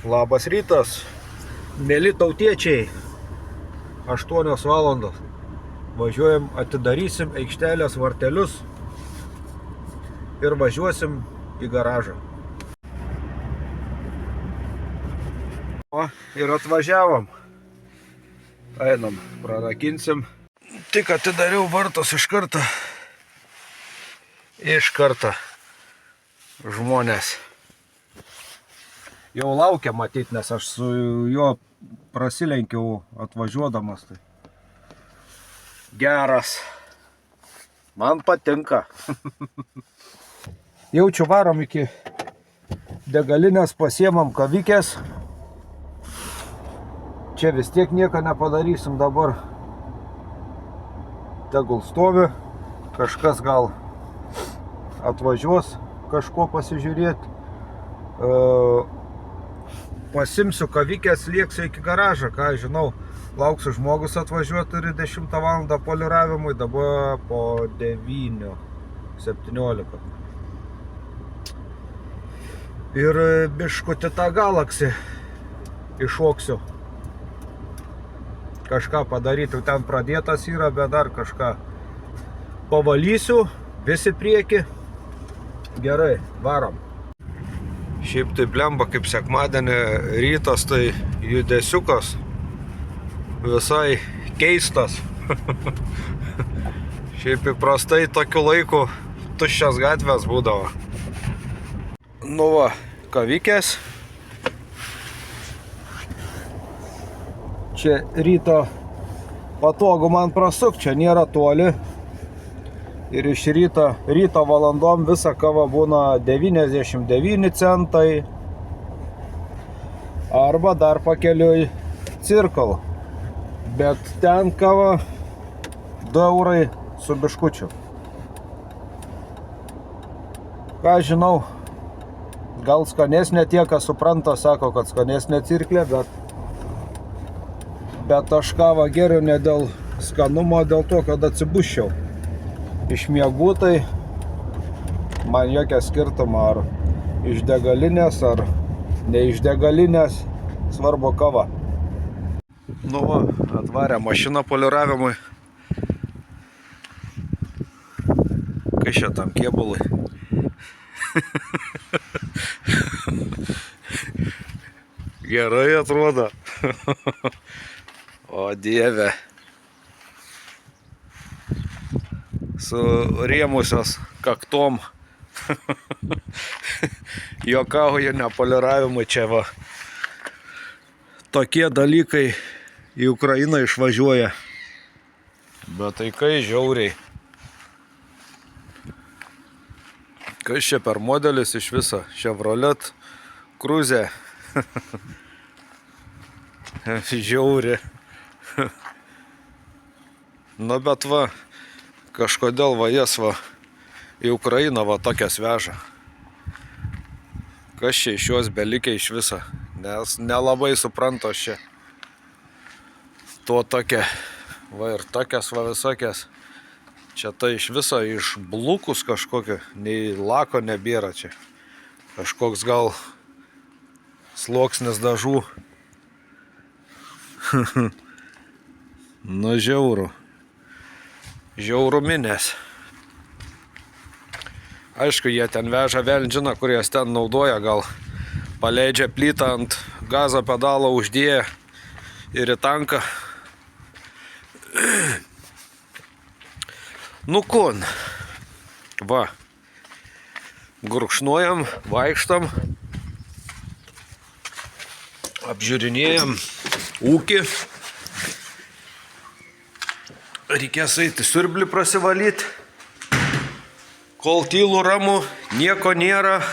Labas rytas, mėly tautiečiai, 8 valandos. Važiuojam, atidarysim aikštelės vartelius ir važiuosim į garažą. O, ir atvažiavom. Einam, prarakinsim. Tik atidariau vartus iš karto. Žmonės jau laukia matyt, nes aš su juo prasilenkiau atvažiuodamas. Tai geras. Man patinka. Jaučiu, varom iki degalinės, pasiemam kavikės. Čia vis tiek nieko nepadarysim dabar. Tegul stovi. Kažkas gal atvažiuos kažko pasižiūrėti. Pasimsiu kavikės, lieksiu iki garažą, ką žinau. Lauksiu žmogus atvažiuoti, turi 10 valandą poliravimui, dabar po 9:17. Ir biškutį tą Galaxy iššoksiu. Kažką padaryti, ten pradėtas yra, bet dar kažką pavalysiu, visi prieki. Gerai, varom. Šiaip tai blemba, kaip sekmadienį rytas, tai judesiukas visai keistas. Šiaip įprastai tokiu laiku tuščias gatvės būdavo. Nu va, kavikės. Čia ryto patogu man prasuk, čia nėra toli. Ir iš ryto valandom visa kava būna 99 centai. Arba dar pakeliui Circle. Bet ten kava 2 eurai su biškučiu. Ką žinau, gal skanesnė, tie, kas supranta, sako, kad skanesnė Circle, bet aš kavą geriu ne dėl skanumo, dėl to, kad atsibuščiau. Iš miegų, tai man jokia skirtuma, ar iš degalinės, ar ne iš degalinės, svarbu kava. Nu va, atvarė mašiną poliravimui. Kai šitam kėbulai. Gerai atrodo. O dieve. Surėmusios kaktom. Juokauju, ne poliravimui, čia va. Tokie dalykai į Ukrainą išvažiuoja. Bet tai kai žiauriai. Kas čia per modelis iš viso? Chevrolet Cruze. Žiauri. Nu bet va, kažkodėl va jas va į Ukrainą va tokias veža. Kas čia iš jos belikė iš viso, nes nelabai suprantu aš čia. Tuo tokia, va ir tokias va visokias. Čia tai iš viso iš blukus kažkokio, nei lako nebėra čia. Kažkoks gal sluoksnis dažų. Nu žiauru. Žiauruminės. Aišku, jie ten veža velndžiną, kur jas ten naudoja, gal paleidžia plytą ant gazo pedalo, uždėję ir į tanką. Nu kon. Va. Gurkšnuojam, vaikštam. Apžiūrinėjam ūkį. Reikės eiti siurblį prasivalyti. Kol tylu ramu, nieko nėra.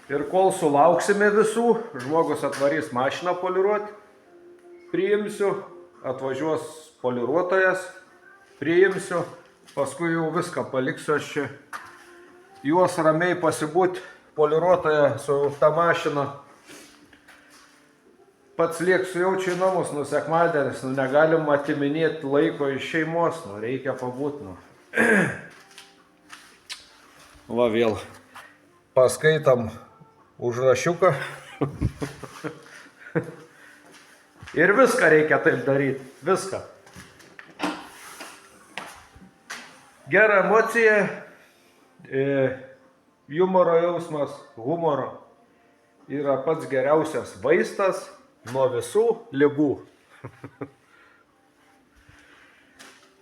Ir kol sulauksime visų, žmogus atvarys mašiną poliruoti. Priimsiu, atvažiuos poliruotojas. Priimsiu, paskui jau viską paliksiu aš čia. Juos ramiai pasibūti poliruotoje su ta mašina. Pats lėksiu jaučiu į namus, nu sekmadienis, nu negalim atiminėti laiko iš šeimos, nu reikia pabūt, nu. Va vėl paskaitam užrašiuką. Ir viską reikia taip daryti. Viską. Gera emocija, humoro jausmas, humoro yra pats geriausias vaistas nuo visų ligų.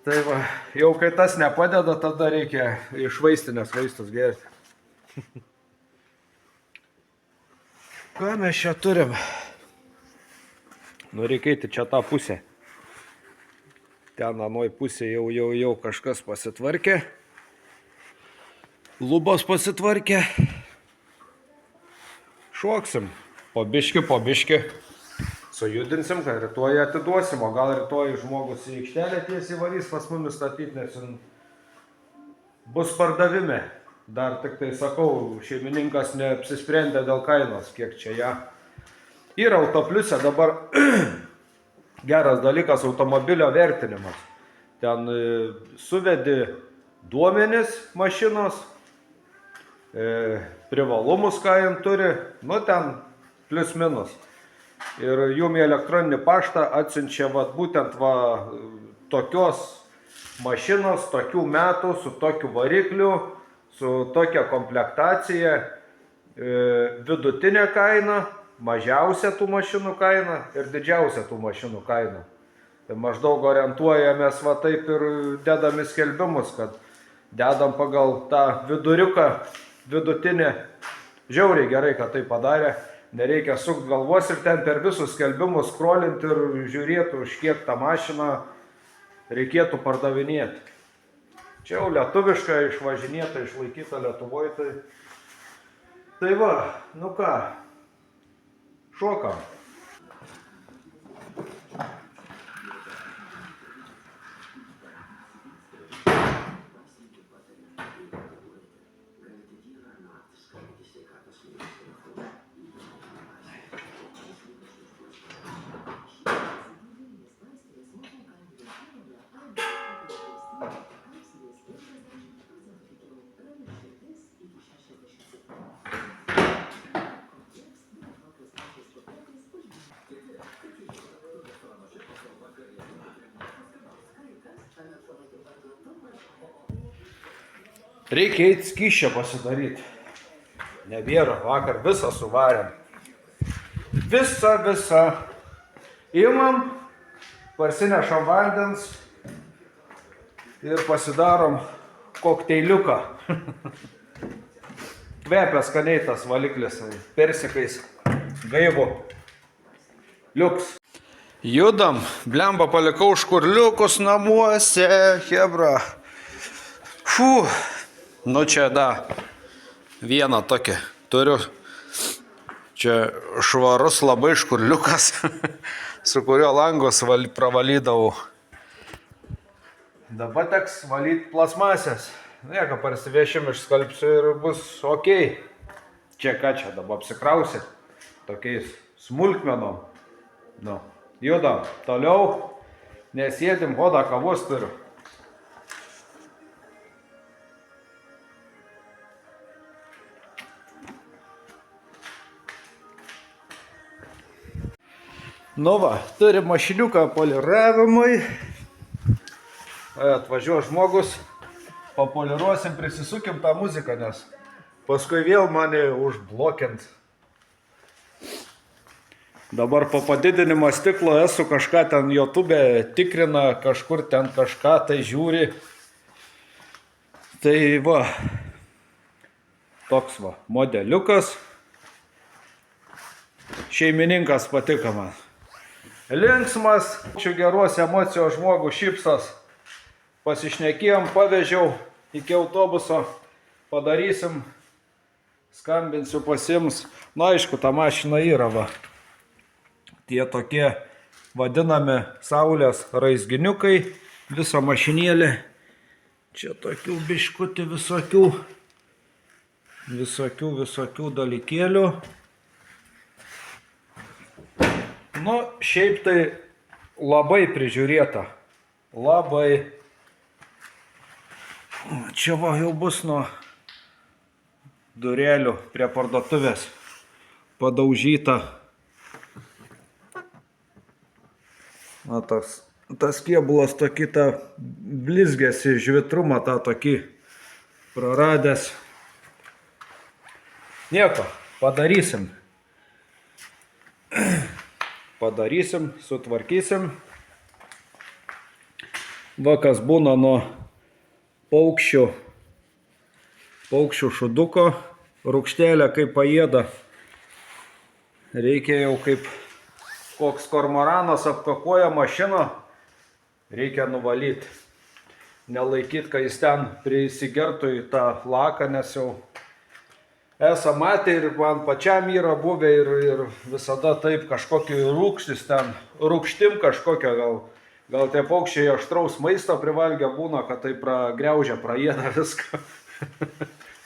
Tai va, jau kai tas nepadeda, tada reikia iš vaistinės vaistus gerti. Ką mes čia turim? Nu, reikia eiti čia tą pusę. Ten anoj pusė jau kažkas pasitvarkė. Lubos pasitvarkė. Šoksim. Po biški. Sujudinsim, kad rytoj atiduosim, o gal rytoj žmogus į aikštelę tiesiai varys pas mumis statyti, nes bus pardavime. Dar tik tai sakau, šeimininkas neapsisprendė dėl kainos, kiek čia ją. Yra autopliuse dabar geras dalykas automobilio vertinimas. Ten suvedi duomenis mašinos, privalumus, ką jam turi, nu ten plius minus. Ir jum į elektroninį paštą atsiunčia būtent tokios mašinos, tokių metų, su tokiu varikliu, su tokia komplektacija, vidutinė kaina, mažiausia tų mašinų kaina ir didžiausia tų mašinų kaina. Tai maždaug orientuojamės taip ir dedami skelbimus, kad dedam pagal tą viduriuką, vidutinę. Žiauriai gerai, kad tai padarė. Nereikia sukt galvos ir ten per visus skelbimus scrollinti ir žiūrėti, už kiek tą mašiną reikėtų pardavinėti. Čia jau lietuviška, išvažinėta, išlaikyta Lietuvoje. Tai va, nu ką, šokam. Reikia eiti skysčio pasidaryti. Nebėra, vakar visą suvarėm. Visą. Imam, parsinešam vandens ir pasidarom kokteiliuką. Kvepia skaniai tas valiklis, persikais, gaivu. Liuks. Judam, blemba palikau škurliukus namuose, hebra. Nu čia vieną tokį turiu. Čia švarus labai škurliukas, su kurio langus pravalydavau. Dabar teks valyti plasmasės. Nieko, parsivešim, išskalbsiu ir bus ok. Čia ką čia, dabar apsikrausi tokiais smulkmenom. Nu, judam toliau, nesėdim, hodą kavos turiu. Nu va, turim mašiniuką poliravimui. Atvažiuoja žmogus, papoliruosim, prisisukim tą muziką, nes paskui vėl mane užblokint. Dabar po padidinimo stiklo esu kažką ten YouTube tikrina, kažkur ten kažką tai žiūri. Tai va, toks va, modeliukas. Šeimininkas patiko man. Linksmas, čia geros emocijos žmogus, šypsas. Pasišnekėjom, pavežiau iki autobuso, padarysim, skambinsiu pasiims. Na, aišku, ta mašina yra va. Tie tokie vadinami saulės raizginiukai, visa mašinėlė. Čia tokių biškutį visokių dalykėlių. Nu, šiaip tai labai prižiūrėta. Labai. Čia va jau bus nuo durelių prie parduotuvės. padaužyta. Na, tas kėbulas tokį tą blizgėsi, žvitrumą tą tokį praradęs. Nieko, padarysim. Padarysim, sutvarkysim. Va, kas būna nuo paukščių šuduko, rūgštelė kaip paėda. Reikia jau kaip koks kormoranas apkakoja mašiną, reikia nuvalyti. Nelaikyti, kai jis ten prisigertų į tą laką, nes jau esą matę ir man pačiam yra buvę ir visada taip kažkokį rūgštis ten, rūgštim kažkokio gal tie paukščiai aštraus maisto privalgę būna, kad tai pragriaužia, praėda viską.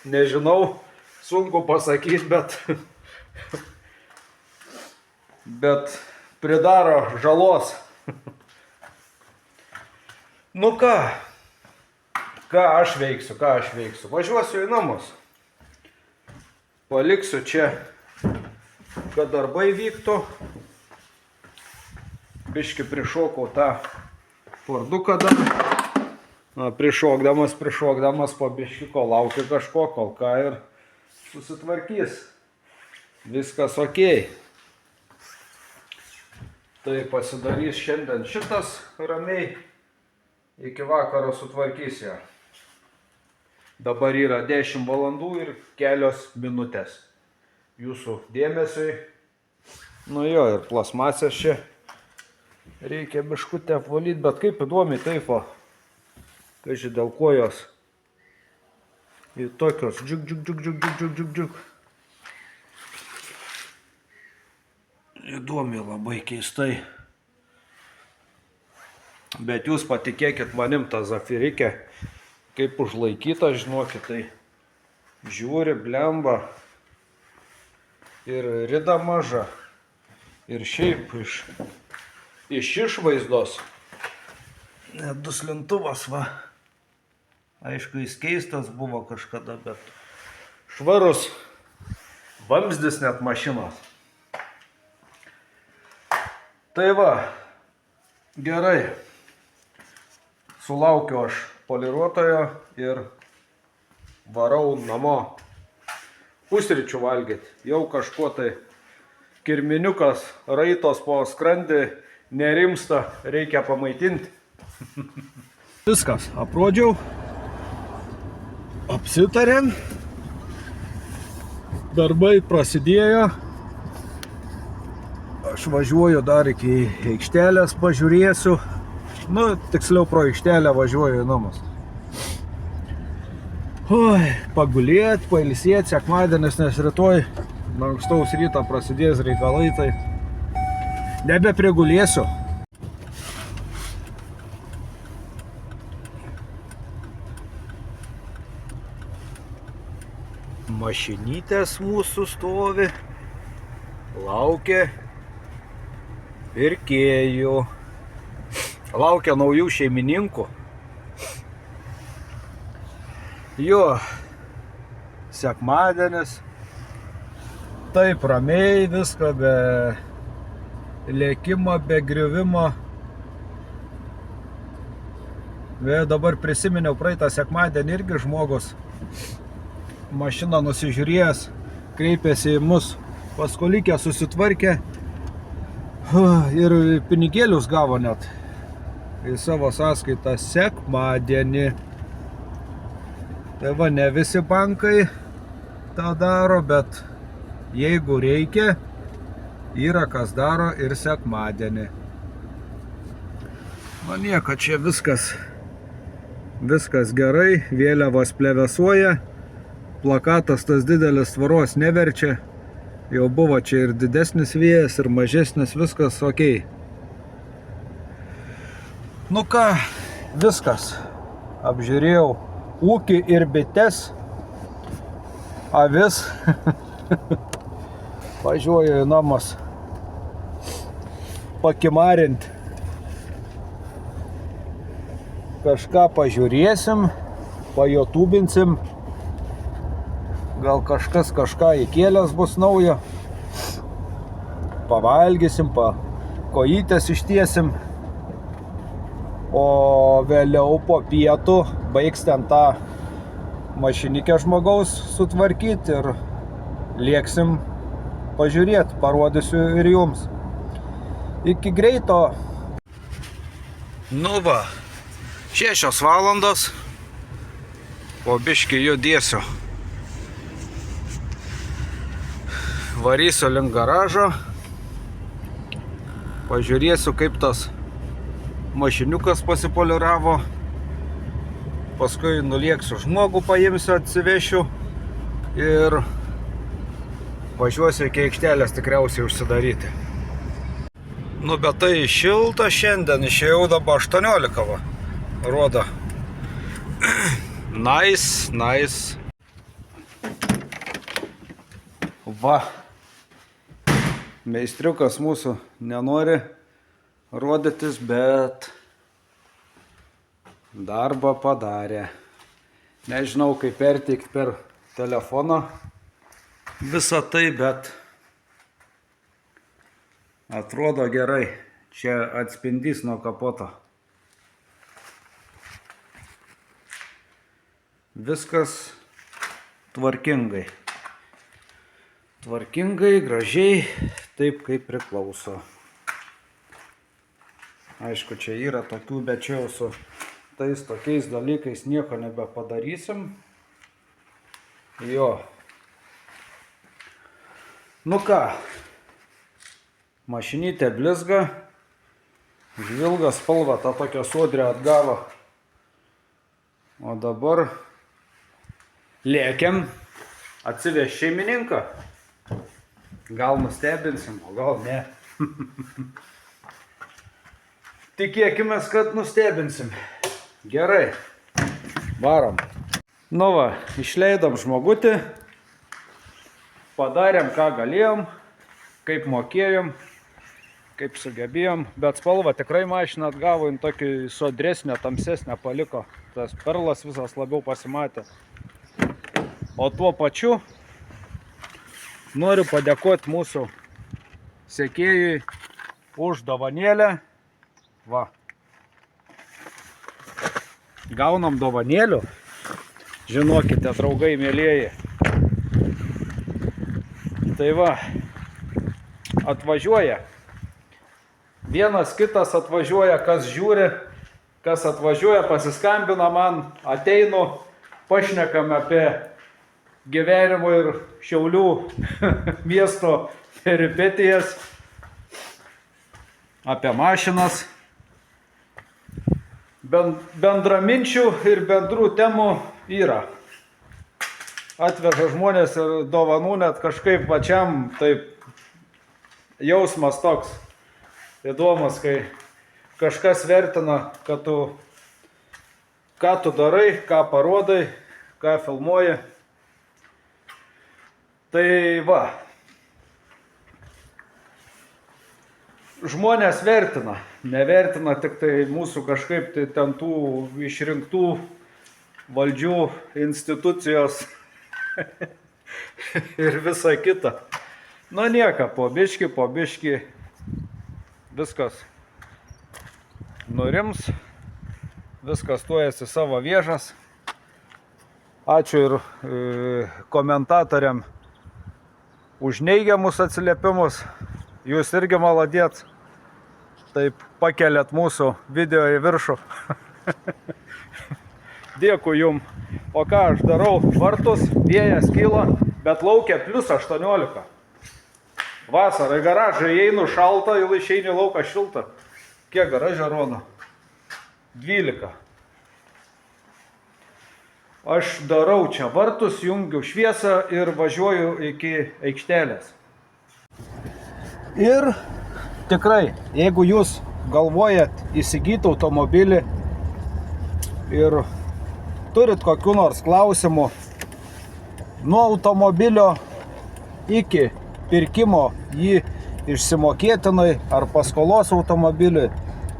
Nežinau, sunku pasakyti, bet pridaro žalos. Nu ką aš veiksiu? Važiuosiu į namus. Paliksiu čia, kad darbai vyktų. Biški prišokau tą forduką dar. Na, prišokdamas po biškiko laukiu kažko, kol ką ir susitvarkys. Viskas okei. Tai pasidarys šiandien šitas ramiai, iki vakaro sutvarkys ją. Dabar yra 10 valandų ir kelios minutės. Jūsų dėmesiui. Nu jo, ir plasmasės čia reikia biškutę apvalyti, bet kaip įdomiai taip va. Kaži dėl kojos. Ir tokios džiuk. Įdomi, labai keistai. Bet jūs patikėkit manim, tą zafirikė, kaip užlaikyta, žinokit, tai žiūri, blemba. Ir rida maža. Ir šiaip iš išvaizdos. Net duslintuvas, va. Aišku, jis keistas buvo kažkada, bet švarus vamzdis net mašinos. Tai va, gerai. Sulaukiu aš poliruotojo ir varau namo pusryčių valgyti. Jau kažkuo tai kirminiukas raitos po skrandį nerimsta, reikia pamaitinti. Viskas, aprodžiau, apsitarėm, darbai prasidėjo. Aš važiuoju dar iki aikštelės, pažiūrėsiu. Nu, tiksliau pro aikštelę važiuoju į namus. Pagulėti, pailsėti, sekmadienis, nes rytoj ankstaus rytą prasidės reikalai, tai nebeprigulėsiu. Mašinytės mūsų stovi, laukia pirkėjų, laukia naujų šeimininkų. Jo, sekmadienis, taip ramiai viską, be lėkimo, be griuvimo. Dabar prisiminiau praeitą sekmadienį irgi žmogus mašiną nusižiūrėjęs, kreipėsi į mus, paskolikė susitvarkė ir pinigėlius gavo net į savo sąskaitą sekmadienį. Tai va, ne visi bankai tą daro, bet jeigu reikia, yra kas daro ir sekmadienį. Man nieko, čia viskas gerai, vėliavos plevėsuoja, plakatas tas didelis tvaros neverčia, jau buvo čia ir didesnis vėjas, ir mažesnis, viskas okei. Nu ką, viskas, apžiūrėjau ūkį ir bites, avis, važiuoju į namus pakimarinti. Kažką pažiūrėsim, pajotubinsim, gal kažkas kažką įkėlęs bus naujo. pavalgysim, kojytės ištiesim, o vėliau po pietų baigs ten tą mašinikę žmogaus sutvarkyti ir lėksim pažiūrėti, parodysiu ir jums. Iki greito. Nu va, 6 valandos, po biškį judėsiu. Varysiu link garažo, pažiūrėsiu, kaip tas mašiniukas pasipoliravo, paskui nulėksiu žmogų, paimsiu, atsivešiu ir važiuosiu iki aikštelės tikriausiai užsidaryti. Nu, bet tai šilta šiandien, išėjau dabar 18 va, rodo. Nice. Va, meistriukas mūsų nenori rodytis, bet darbą padarė. Nežinau, kaip perteikti per telefoną visą tai, bet atrodo gerai. Čia atspindys nuo kapoto. Viskas tvarkingai. Tvarkingai, gražiai, taip kaip priklauso. Aišku, čia yra tokių, bet čia jau su tais tokiais dalykais nieko nebepadarysim. Jo. Nu ką, mašinytė blizga, žvilga spalva, tą tokią sodrę atgavo. O dabar lėkiam atsiveš šeimininką. Gal nustebinsim, o gal ne. Tikėkime, kad nustebinsim. Gerai, varom. Nu va, išleidom žmogutį, padarėm ką galėjom, kaip mokėjom, kaip sugebėjom, bet spalvą tikrai mašina atgavo, jin tokį sodresnę, tamsesnę paliko. Tas perlas visas labiau pasimatė. O tuo pačiu noriu padėkoti mūsų sekėjui už dovanėlę. Va. Gaunam dovanėlių. Žinokite, draugai mielieji. Tai va, atvažiuoja. Vienas kitas atvažiuoja, kas žiūri, kas atvažiuoja, pasiskambina man, ateinu, pašnekam apie gyvenimo ir Šiaulių miesto peripetijas, apie mašinas. Bendraminčių ir bendrų temų yra. Atveža žmonės ir dovanų, net kažkaip pačiam taip jausmas toks įdomus, kai kažkas vertina, kad ką tu darai, ką parodai, ką filmuoji. Tai va, žmonės vertina, nevertina tik tai mūsų kažkaip tai ten tų išrinktų valdžių institucijos ir visa kita. Nu nieka, po biški viskas nurims, viskas tuojasi savo viežas. Ačiū ir komentatoriam už neigiamus atsiliepimus. Jūs irgi maladėt. Taip pakeliat mūsų video į viršų. Dėkui jum. O ką aš darau? Vartus, vėjas kyla, bet laukia plius 18. Vasarą į garažą įeinu šalta, jau išeini į lauką šilta. Kiek garažą rodo? 12. Aš darau čia vartus, jungiu šviesą ir važiuoju iki aikštelės. Ir tikrai, jeigu jūs galvojat įsigyti automobilį ir turit kokių nors klausimų nuo automobilio iki pirkimo jį išsimokėtinai ar paskolos automobiliui,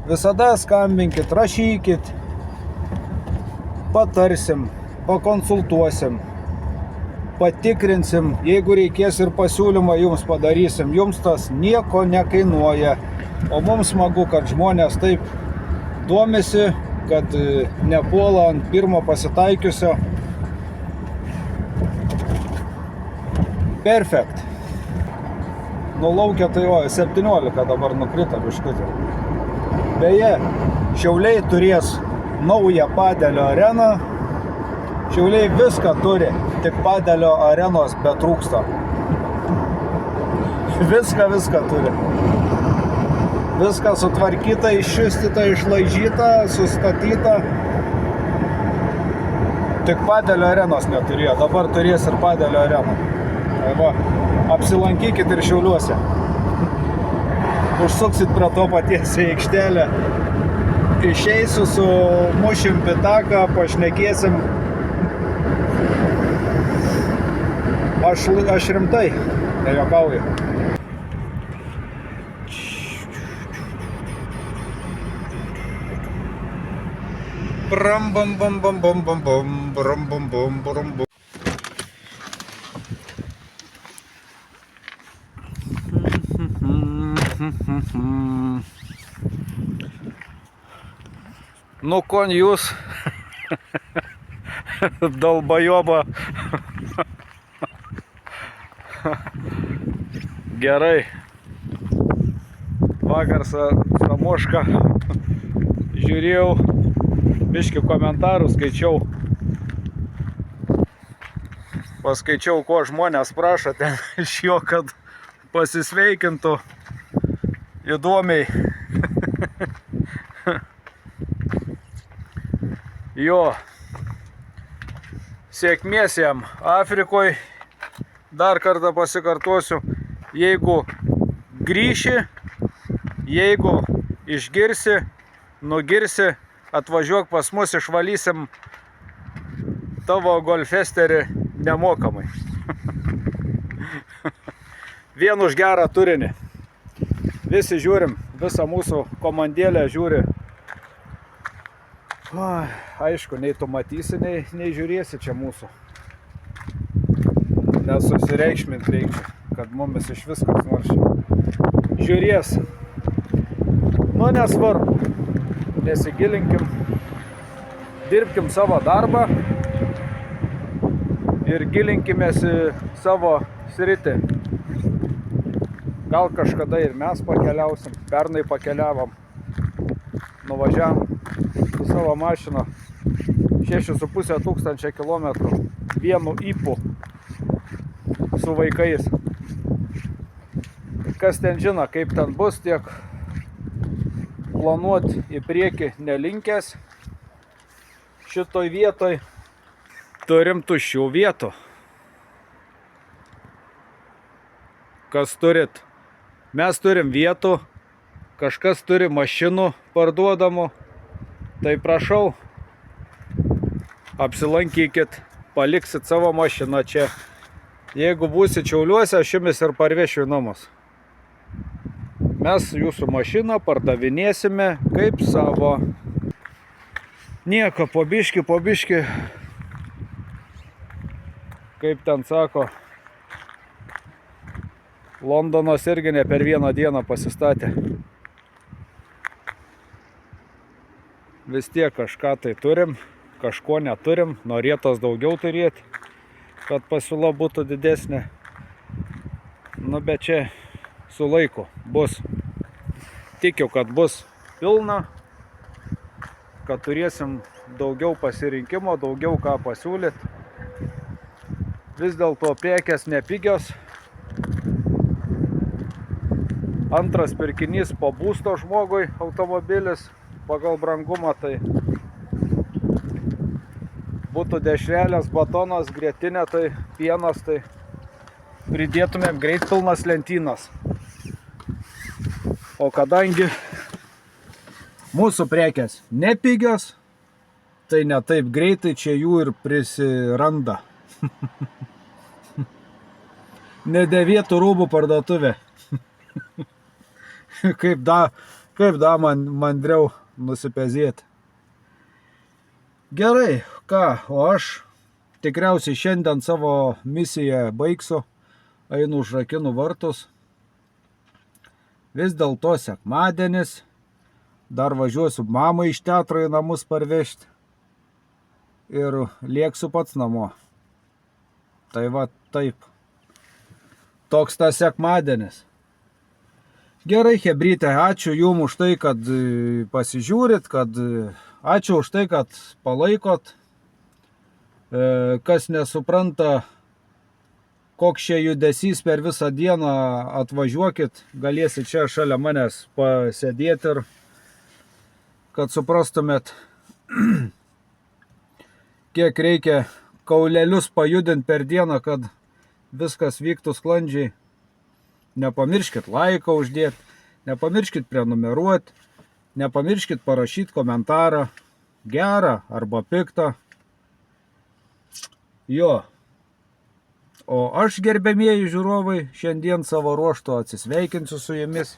visada skambinkit, rašykit, patarsim, pakonsultuosim. patikrinsim, jeigu reikės ir pasiūlymą jums padarysim. Jums tas nieko nekainuoja. O mums smagu, kad žmonės taip domisi, kad nepuola ant pirmo pasitaikiusio. Perfekt. Nulaukia tai 17 dabar nukrito biškutį. Beje, Šiauliai turės naują padelio areną. Šiauliai viską turi, tik padelio arenos betrūksta. Viską turi. Viskas sutvarkyta, iščiustyta, išlaižyta, sustatyta. Tik padelio arenos neturėjo, dabar turės ir padelio areną. Va, apsilankykit ir Šiauliuose. Užsuksit prie to paties į aikštelę. Išeisiu su mušim pitaką, pašnekėsim. Aš rimtai, nejuokauju. Bram bam bam bam bam bam bam bram bam bam bram bam. Nu, kon jūs dalbajoba. Gerai. Vakar Samošką žiūrėjau, biškį komentarų skaičiau. Paskaičiau, ko žmonės prašo ten iš jo, kad pasisveikintų įdomiai. Jo, sėkmės jam Afrikoje. Dar kartą pasikartosiu, jeigu grįši, jeigu išgirsi, nugirsi, atvažiuok pas mus, išvalysim tavo golfesterį nemokamai. Vien už gerą turinį. Visi žiūrim, visą mūsų komandėlę žiūri. Aišku, nei tu matysi, nei žiūrėsi čia mūsų. Nesusireikšmint reikia, kad mumis iš viskas nors žiūrės. Nu, nesvarbu. Nesigilinkim. Dirbkim savo darbą ir gilinkimės į savo sritį. Gal kažkada ir mes pakeliausim. Pernai pakeliavom. Nuvažiavom su savo mašina 6,5 tūkstančio kilometrų vienu įpu su vaikais. Kas ten žino, kaip ten bus, tiek planuoti į priekį nelinkęs. Šitoj vietoj turim tuščių vietų. Kas turit? Mes turim vietų, kažkas turi mašinų parduodamų. Tai prašau, apsilankykit, paliksit savo mašiną čia. Jeigu būsit Šiauliuose, aš jumis ir parvešiu į namus. Mes jūsų mašiną pardavinėsime kaip savo. Nieko, po biškį, kaip ten sako, Londonas irgi ne per vieną dieną pasistatė. Vis tiek kažką tai turim, kažko neturim, norėtos daugiau turėti, kad pasiūla būtų didesnė. Nu, bet čia su laiku bus. Tikiu, kad bus pilna, kad turėsim daugiau pasirinkimo, daugiau ką pasiūlyti. Vis dėlto prekės nepigios. Antras pirkinys po būsto žmogui automobilis. Pagal brangumą tai būtų dešrelės, batonas, grietinė, tai pienas, tai pridėtumėm greit pilnas lentynas. O kadangi mūsų prekės nepigios, tai ne taip greitai čia jų ir prisiranda. Nedėvėtų rūbų parduotuvė. Kaip da mandriau nusipezėti. Gerai, ką, o aš tikriausiai šiandien savo misiją baigsiu. Einu užrakinu vartus. Vis dėlto sekmadienis. Dar važiuosiu mamą iš teatro į namus parvežti. Ir lėksiu pats namo. Tai va taip. Toks tas sekmadienis. Gerai, chebryte, ačiū jums už tai, kad pasižiūrit, ačiū už tai, kad palaikot. Kas nesupranta, koks čia judesys per visą dieną, atvažiuokit, galėsit čia šalia manęs pasėdėti ir kad suprastumėt, kiek reikia kaulelius pajudinti per dieną, kad viskas vyktų sklandžiai. Nepamirškit laiką uždėti, nepamirškit prenumeruoti, nepamirškit parašyti komentarą, gerą arba piktą. Jo. O aš, gerbiamieji žiūrovai, šiandien savo ruožtu atsisveikinsiu su jumis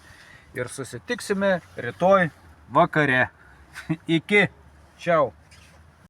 ir susitiksime rytoj vakare. Iki. Čiau.